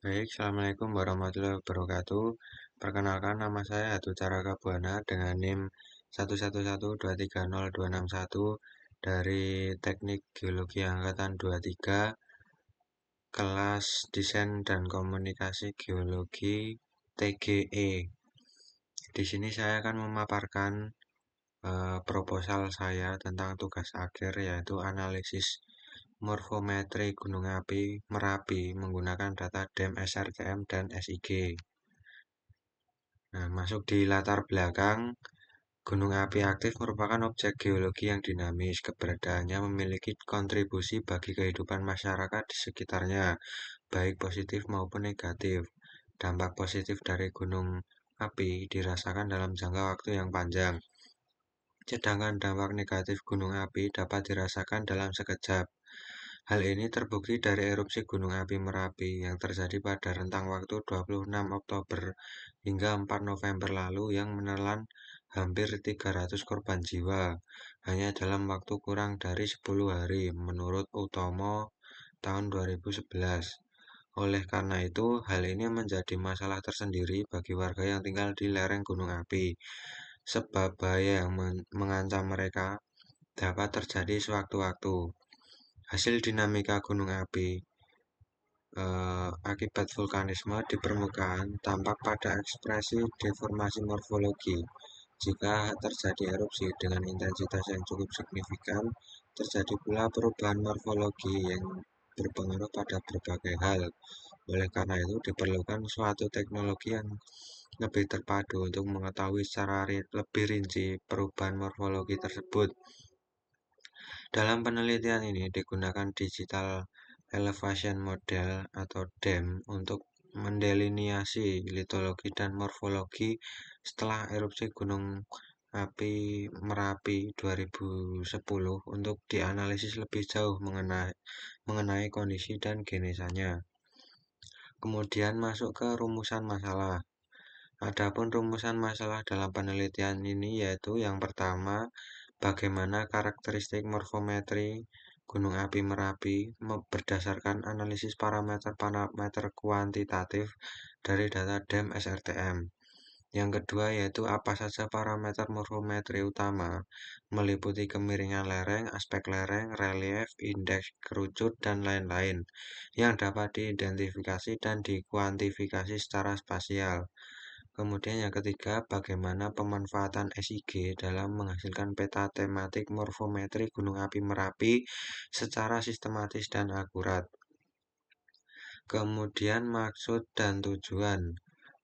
Baik, Assalamualaikum warahmatullahi wabarakatuh. Perkenalkan, nama saya Hatu Caraka Buana dengan NIM 111230261 dari Teknik Geologi Angkatan 23, kelas Desain dan Komunikasi Geologi TGE. Di sini saya akan memaparkan proposal saya tentang tugas akhir, yaitu analisis morfometri Gunung Api Merapi menggunakan data DEM, SRTM, dan SIG. Nah, masuk di latar belakang, gunung api aktif merupakan objek geologi yang dinamis. Keberadaannya memiliki kontribusi bagi kehidupan masyarakat di sekitarnya, baik positif maupun negatif. Dampak positif dari gunung api dirasakan dalam jangka waktu yang panjang, sedangkan dampak negatif gunung api dapat dirasakan dalam sekejap. Hal ini terbukti dari erupsi Gunung Api Merapi yang terjadi pada rentang waktu 26 Oktober hingga 4 November lalu yang menelan hampir 300 korban jiwa hanya dalam waktu kurang dari 10 hari menurut Utomo tahun 2011. Oleh karena itu, hal ini menjadi masalah tersendiri bagi warga yang tinggal di lereng Gunung Api, sebab bahaya yang mengancam mereka dapat terjadi sewaktu-waktu. Hasil dinamika gunung api akibat vulkanisme di permukaan tampak pada ekspresi deformasi morfologi. Jika terjadi erupsi dengan intensitas yang cukup signifikan, terjadi pula perubahan morfologi yang berpengaruh pada berbagai hal. Oleh karena itu, diperlukan suatu teknologi yang lebih terpadu untuk mengetahui secara lebih rinci perubahan morfologi tersebut. Dalam penelitian ini digunakan Digital Elevation Model atau DEM untuk mendeliniasi litologi dan morfologi setelah erupsi Gunung Api Merapi 2010 untuk dianalisis lebih jauh mengenai kondisi dan genesanya. Kemudian masuk ke rumusan masalah. Adapun rumusan masalah dalam penelitian ini yaitu yang pertama, bagaimana karakteristik morfometri Gunung Api Merapi berdasarkan analisis parameter-parameter kuantitatif dari data DEM SRTM. Yang kedua yaitu apa saja parameter morfometri utama, meliputi kemiringan lereng, aspek lereng, relief, indeks kerucut, dan lain-lain, yang dapat diidentifikasi dan dikuantifikasi secara spasial. Kemudian yang ketiga, bagaimana pemanfaatan SIG dalam menghasilkan peta tematik morfometri Gunung Api Merapi secara sistematis dan akurat. Kemudian maksud dan tujuan.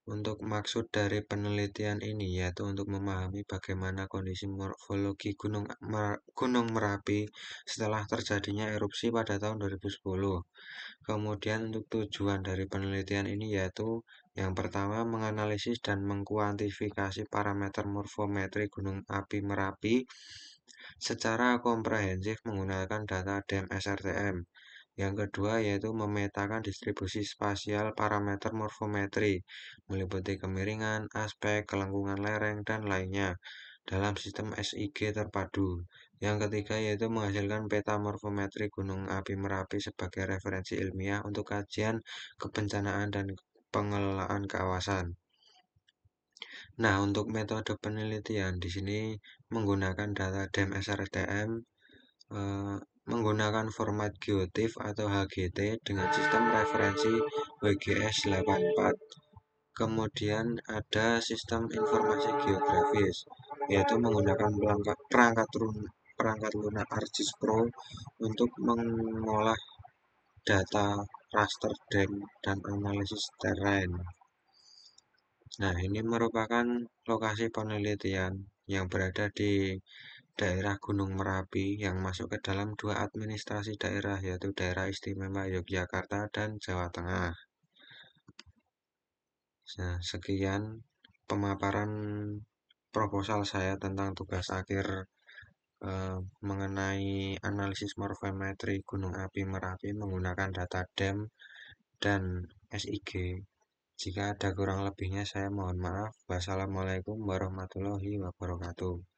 Untuk maksud dari penelitian ini yaitu untuk memahami bagaimana kondisi morfologi Gunung Merapi setelah terjadinya erupsi pada tahun 2010. Kemudian untuk tujuan dari penelitian ini yaitu yang pertama menganalisis dan mengkuantifikasi parameter morfometri Gunung Api Merapi secara komprehensif menggunakan data DEM SRTM. Yang kedua yaitu memetakan distribusi spasial parameter morfometri, meliputi kemiringan, aspek, kelengkungan lereng, dan lainnya dalam sistem SIG terpadu. Yang ketiga yaitu menghasilkan peta morfometri Gunung Api Merapi sebagai referensi ilmiah untuk kajian kebencanaan dan pengelolaan kawasan. Nah, untuk metode penelitian di sini menggunakan data DEM SRTM, menggunakan format GeoTIFF atau HGT dengan sistem referensi WGS 84. Kemudian ada sistem informasi geografis, yaitu menggunakan perangkat lunak ArcGIS Pro untuk mengolah data raster DEM dan analisis terrain. Nah, ini merupakan lokasi penelitian yang berada di daerah Gunung Merapi yang masuk ke dalam dua administrasi daerah, yaitu Daerah Istimewa Yogyakarta dan Jawa Tengah. Nah, sekian pemaparan proposal saya tentang tugas akhir mengenai analisis morfometri Gunung Api Merapi menggunakan data DEM dan SIG. Jika ada kurang lebihnya saya mohon maaf. Wassalamualaikum warahmatullahi wabarakatuh.